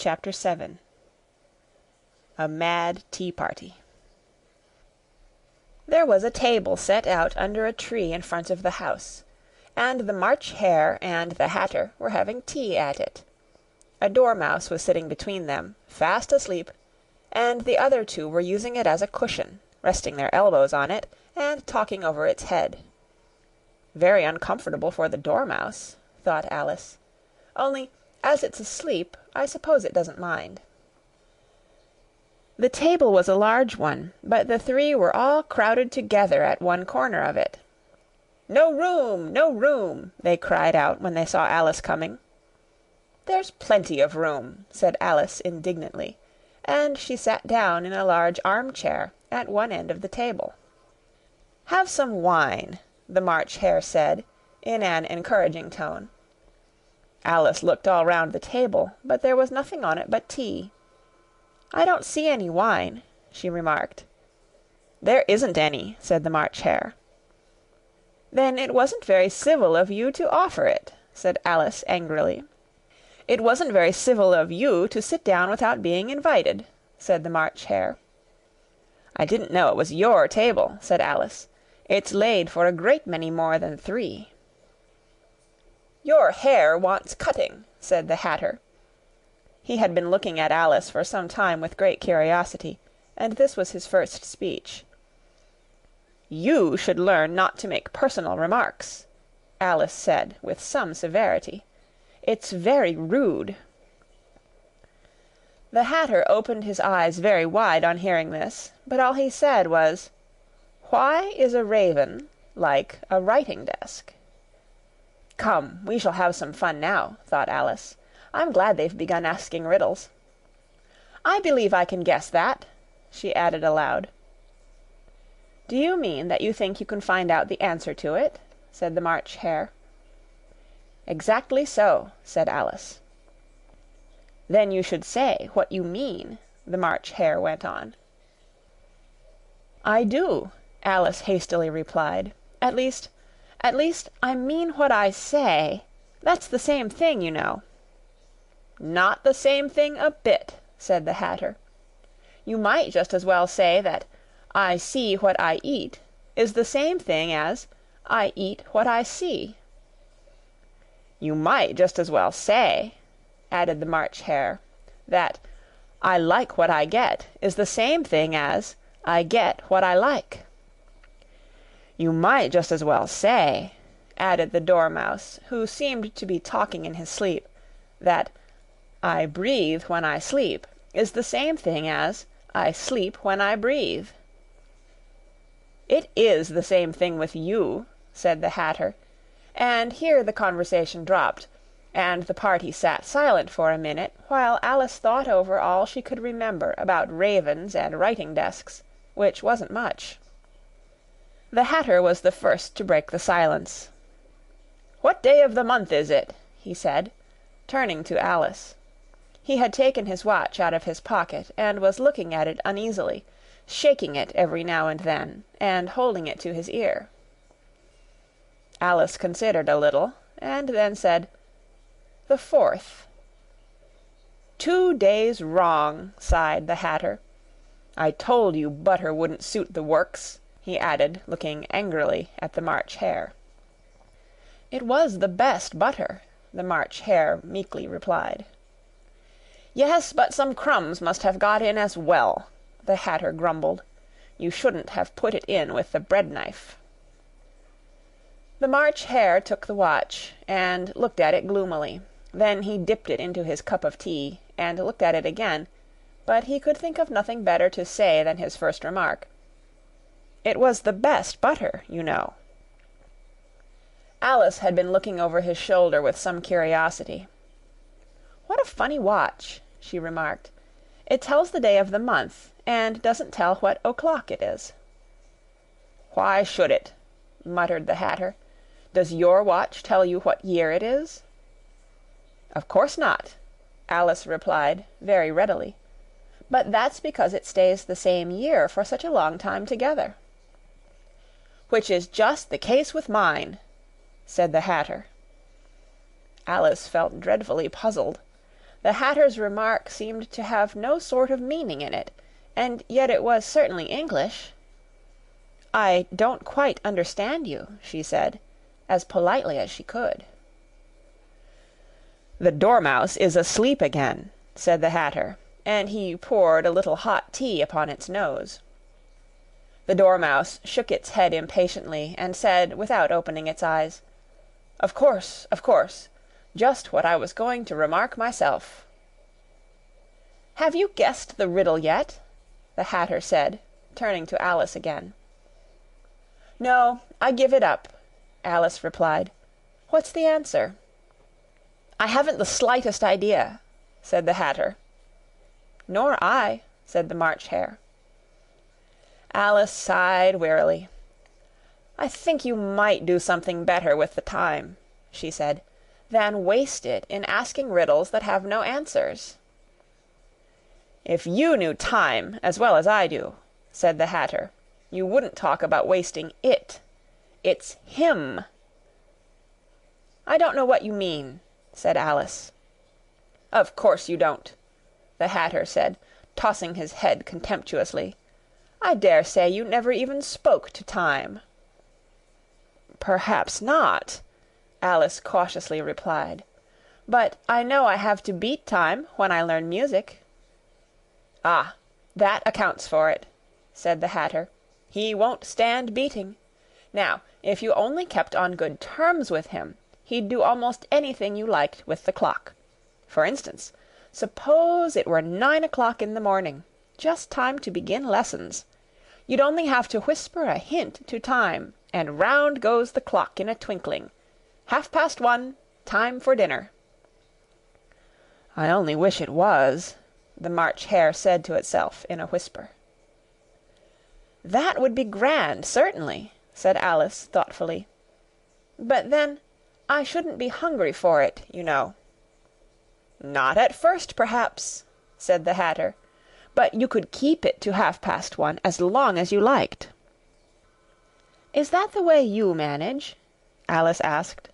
Chapter 7. A Mad Tea Party. There was a table set out under a tree in front of the house, and the March Hare and the Hatter were having tea at it. A Dormouse was sitting between them, fast asleep, and the other two were using it as a cushion, resting their elbows on it, and talking over its head. Very uncomfortable for the Dormouse, thought Alice. Only, as it's asleep, I suppose it doesn't mind. The table was a large one, but the three were all crowded together at one corner of it. "No room! No room!" they cried out when they saw Alice coming. "There's plenty of room," said Alice indignantly, and she sat down in a large armchair at one end of the table. "Have some wine," the March Hare said, in an encouraging tone. Alice looked all round the table, but there was nothing on it but tea. "I don't see any wine," she remarked. "There isn't any," said the March Hare. "Then it wasn't very civil of you to offer it," said Alice angrily. "It wasn't very civil of you to sit down without being invited," said the March Hare. "I didn't know it was your table," said Alice. "It's laid for a great many more than three." "Your hair wants cutting," said the Hatter. He had been looking at Alice for some time with great curiosity, and this was his first speech. "You should learn not to make personal remarks," Alice said with some severity. "It's very rude." The Hatter opened his eyes very wide on hearing this, but all he said was, "Why is a raven like a writing-desk?" "Come, we shall have some fun now," thought Alice. "I'm glad they've begun asking riddles. I believe I can guess that," she added aloud. "Do you mean that you think you can find out the answer to it?" said the March Hare. "Exactly so," said Alice. "Then you should say what you mean," the March Hare went on. "I do," Alice hastily replied. At least, I mean what I say. That's the same thing, you know." "Not the same thing a bit," said the Hatter. "You might just as well say that 'I see what I eat' is the same thing as 'I eat what I see.'" "You might just as well say," added the March Hare, "that 'I like what I get' is the same thing as 'I get what I like.'" "You might just as well say," added the Dormouse, who seemed to be talking in his sleep, that 'I breathe when I sleep' is the same thing as 'I sleep when I breathe.'" "It is the same thing with you," said the Hatter, and here the conversation dropped, and the party sat silent for a minute while Alice thought over all she could remember about ravens and writing-desks, which wasn't much. The Hatter was the first to break the silence. "What day of the month is it?" he said, turning to Alice. He had taken his watch out of his pocket and was looking at it uneasily, shaking it every now and then, and holding it to his ear. Alice considered a little, and then said, "The 4th." "2 days wrong," sighed the Hatter. "I told you butter wouldn't suit the works," he added, looking angrily at the March Hare. "It was the best butter," the March Hare meekly replied. "Yes, but some crumbs must have got in as well," the Hatter grumbled. "You shouldn't have put it in with the bread-knife." The March Hare took the watch, and looked at it gloomily. Then he dipped it into his cup of tea, and looked at it again, but he could think of nothing better to say than his first remark. "It was the best butter, you know." Alice had been looking over his shoulder with some curiosity. "What a funny watch," she remarked. "It tells the day of the month, and doesn't tell what o'clock it is." "Why should it?" muttered the Hatter. "Does your watch tell you what year it is?" "Of course not," Alice replied, very readily. "But that's because it stays the same year for such a long time together." "Which is just the case with mine," said the Hatter. Alice felt dreadfully puzzled. The Hatter's remark seemed to have no sort of meaning in it, and yet it was certainly English. "I don't quite understand you," she said, as politely as she could. "The Dormouse is asleep again," said the Hatter, and he poured a little hot tea upon its nose. The Dormouse shook its head impatiently, and said, without opening its eyes, Of course. Just what I was going to remark myself." "Have you guessed the riddle yet?" the Hatter said, turning to Alice again. "No, I give it up," Alice replied. "What's the answer?" "I haven't the slightest idea," said the Hatter. "Nor I," said the March Hare. Alice sighed wearily. "I think you might do something better with the time," she said, "than waste it in asking riddles that have no answers." "If you knew time as well as I do," said the Hatter, "you wouldn't talk about wasting it. It's him." "I don't know what you mean," said Alice. "Of course you don't," the Hatter said, tossing his head contemptuously. "I dare say you never even spoke to time." "Perhaps not," Alice cautiously replied. "But I know I have to beat time when I learn music." "Ah, that accounts for it," said the Hatter. "He won't stand beating. Now, if you only kept on good terms with him, he'd do almost anything you liked with the clock. For instance, suppose it were 9 o'clock in the morning, just time to begin lessons. You'd only have to whisper a hint to time, and round goes the clock in a twinkling. 1:30, time for dinner." "I only wish it was," the March Hare said to itself in a whisper. "That would be grand, certainly," said Alice thoughtfully. "But then I shouldn't be hungry for it, you know." "Not at first, perhaps," said the Hatter. "But you could keep it to 1:30 as long as you liked." "Is that the way you manage?" Alice asked.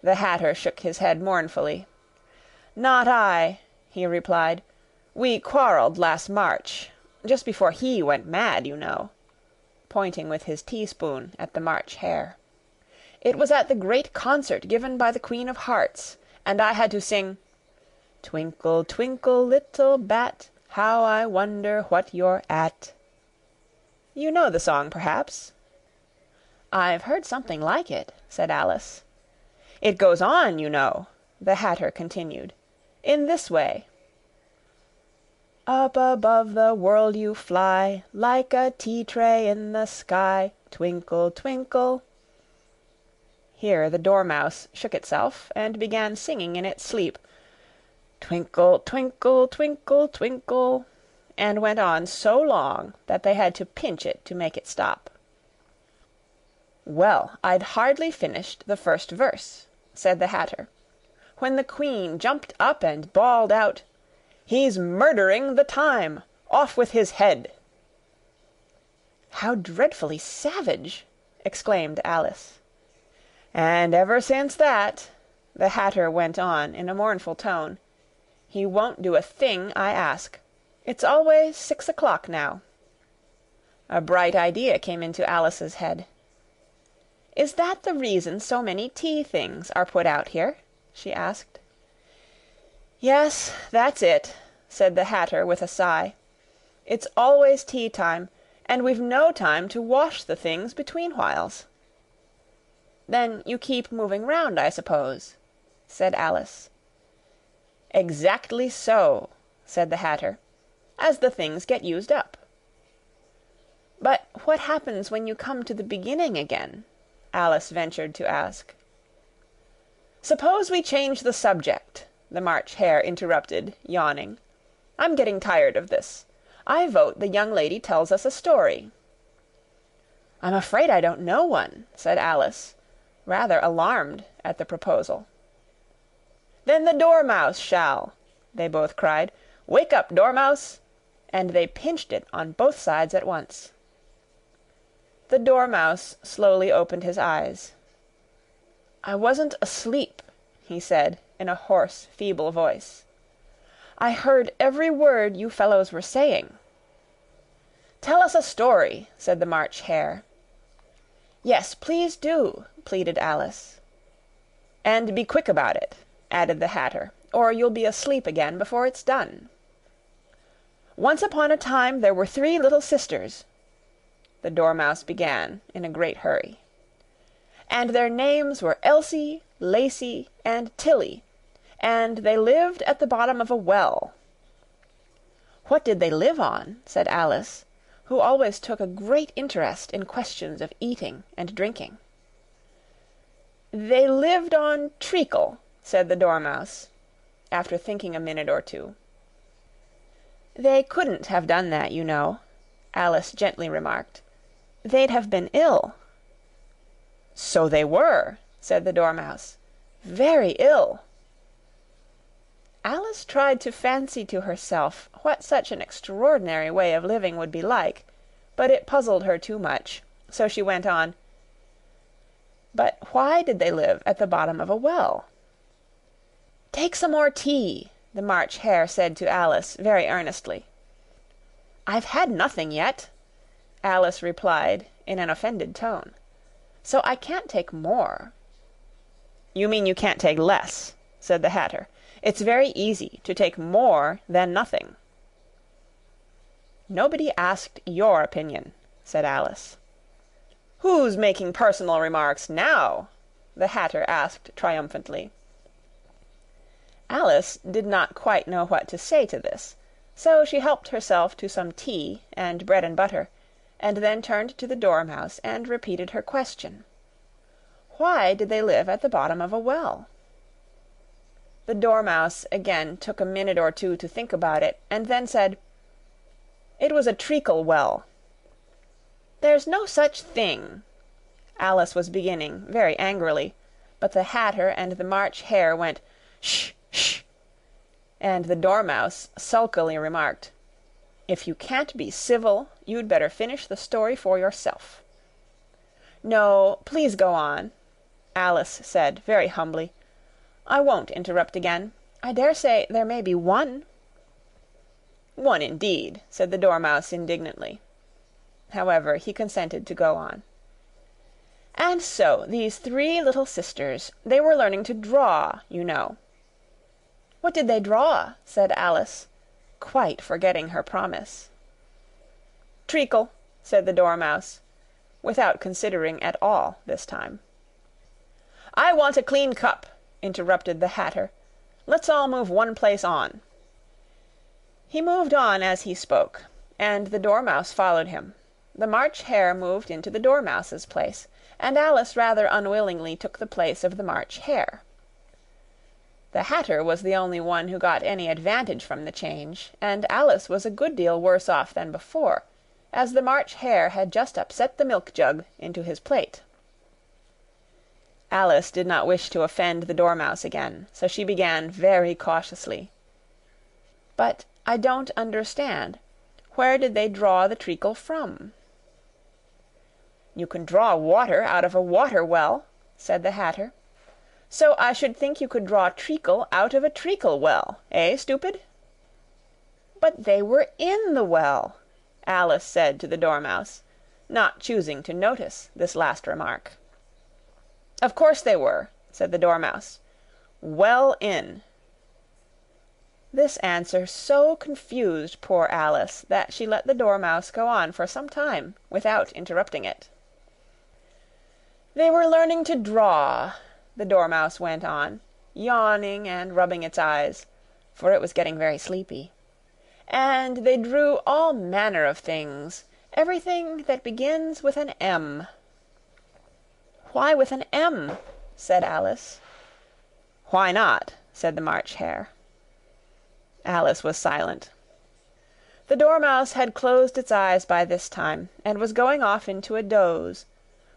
The Hatter shook his head mournfully. "Not I," he replied. "We quarrelled last March, just before he went mad, you know," pointing with his teaspoon at the March Hare. "It was at the great concert given by the Queen of Hearts, and I had to sing, 'Twinkle, twinkle, little bat, how I wonder what you're at.' You know the song, perhaps?" "I've heard something like it," said Alice. "It goes on, you know," the Hatter continued, "in this way: Up above the world you fly, like a tea-tray in the sky, twinkle, twinkle." Here the Dormouse shook itself, and began singing in its sleep, "Twinkle, twinkle, twinkle, twinkle," and went on so long that they had to pinch it to make it stop. "Well, I'd hardly finished the first verse," said the Hatter, "when the Queen jumped up and bawled out, 'He's murdering the time! Off with his head!'" "How dreadfully savage!" exclaimed Alice. "And ever since that," the Hatter went on in a mournful tone, "he won't do a thing I ask. It's always 6 o'clock now." A bright idea came into Alice's head. "Is that the reason so many tea things are put out here?" she asked. "Yes, that's it," said the Hatter with a sigh. "It's always tea time, and we've no time to wash the things between whiles." "Then you keep moving round, I suppose," said Alice. "Exactly so," said the Hatter, "as the things get used up." "But what happens when you come to the beginning again?" Alice ventured to ask. "Suppose we change the subject," the March Hare interrupted, yawning. "I'm getting tired of this. I vote the young lady tells us a story." "I'm afraid I don't know one," said Alice, rather alarmed at the proposal. "Then the Dormouse shall," they both cried. "Wake up, Dormouse!" and they pinched it on both sides at once. The Dormouse slowly opened his eyes. "I wasn't asleep," he said, in a hoarse, feeble voice. "I heard every word you fellows were saying." "Tell us a story," said the March Hare. "Yes, please do," pleaded Alice. "And be quick about it," added the Hatter, "or you'll be asleep again before it's done." "Once upon a time there were 3 little sisters," the Dormouse began in a great hurry. "And their names were Elsie, Lacie, and Tilly, and they lived at the bottom of a well." "What did they live on?" said Alice, who always took a great interest in questions of eating and drinking. "They lived on treacle," said the Dormouse, after thinking a minute or two. "They couldn't have done that, you know," Alice gently remarked. "They'd have been ill." "So they were," said the Dormouse. "Very ill." Alice tried to fancy to herself what such an extraordinary way of living would be like, but it puzzled her too much, so she went on, "But why did they live at the bottom of a well?" "Take some more tea," the March Hare said to Alice very earnestly. "I've had nothing yet," Alice replied in an offended tone, "so I can't take more." "You mean you can't take less," said the Hatter. "It's very easy to take more than nothing." "Nobody asked your opinion," said Alice. "Who's making personal remarks now?" the Hatter asked triumphantly. Alice did not quite know what to say to this, so she helped herself to some tea and bread and butter, and then turned to the Dormouse and repeated her question. Why did they live at the bottom of a well? The Dormouse again took a minute or two to think about it, and then said, "It was a treacle well." "There's no such thing," Alice was beginning, very angrily, but the Hatter and the March Hare went, "Sh! Sh!" and the Dormouse sulkily remarked, "If you can't be civil, you'd better finish the story for yourself." "No, please go on," Alice said very humbly. "I won't interrupt again. I dare say there may be one." "One indeed," said the Dormouse indignantly. However, he consented to go on. "And so these 3 little sisters, they were learning to draw, you know." "What did they draw?" said Alice, quite forgetting her promise. "Treacle," said the Dormouse, without considering at all this time. "I want a clean cup," interrupted the Hatter. "Let's all move one place on." He moved on as he spoke, and the Dormouse followed him. The March Hare moved into the Dormouse's place, and Alice rather unwillingly took the place of the March Hare. The Hatter was the only one who got any advantage from the change, and Alice was a good deal worse off than before, as the March Hare had just upset the milk jug into his plate. Alice did not wish to offend the Dormouse again, so she began very cautiously. "But I don't understand. Where did they draw the treacle from?" "You can draw water out of a water well," said the Hatter. "So I should think you could draw treacle out of a treacle well, eh, stupid?" "But they were in the well," Alice said to the Dormouse, not choosing to notice this last remark. "Of course they were," said the Dormouse. "Well in." This answer so confused poor Alice that she let the Dormouse go on for some time without interrupting it. "They were learning to draw," the Dormouse went on, yawning and rubbing its eyes, for it was getting very sleepy. "And they drew all manner of things, everything that begins with an M." "Why with an M?" said Alice. "Why not?" said the March Hare. Alice was silent. The Dormouse had closed its eyes by this time, and was going off into a doze,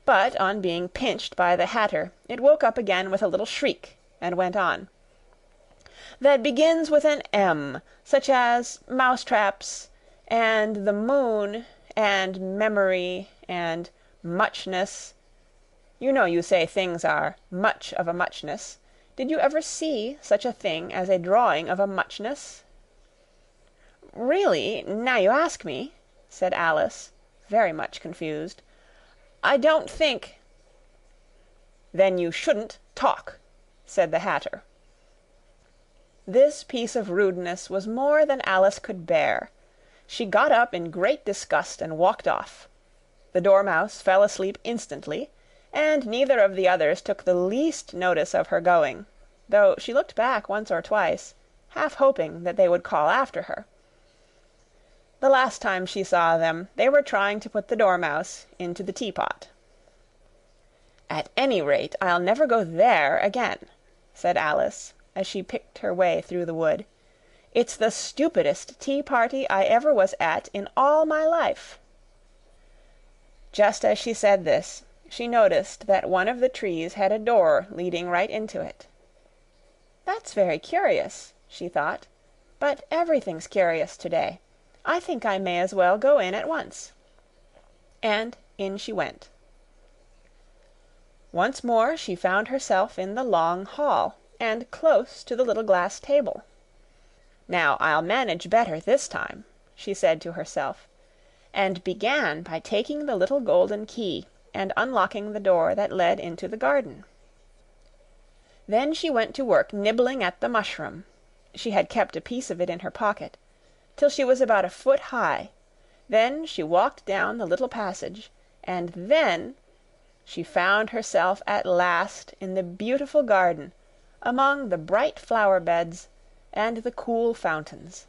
but on being pinched by the Hatter, it woke up again with a little shriek, and went on. "That begins with an M, such as mousetraps, and the moon, and memory, and muchness. You know you say things are much of a muchness, Did you ever see such a thing as a drawing of a muchness?" "Really, now you ask me," said Alice, very much confused, "I don't think—" "Then you shouldn't talk," said the Hatter. This piece of rudeness was more than Alice could bear. She got up in great disgust and walked off. The Dormouse fell asleep instantly, and neither of the others took the least notice of her going, though she looked back once or twice, half hoping that they would call after her. The last time she saw them, they were trying to put the Dormouse into the teapot. "At any rate, I'll never go there again," said Alice, as she picked her way through the wood. "It's the stupidest tea-party I ever was at in all my life." Just as she said this, she noticed that one of the trees had a door leading right into it. "That's very curious," she thought, "but everything's curious today. I think I may as well go in at once." And in she went. Once more she found herself in the long hall, and close to the little glass table. "Now I'll manage better this time," she said to herself, and began by taking the little golden key and unlocking the door that led into the garden. Then she went to work nibbling at the mushroom, she had kept a piece of it in her pocket, till she was about a foot high. Then she walked down the little passage, and then she found herself at last in the beautiful garden, among the bright flower beds and the cool fountains.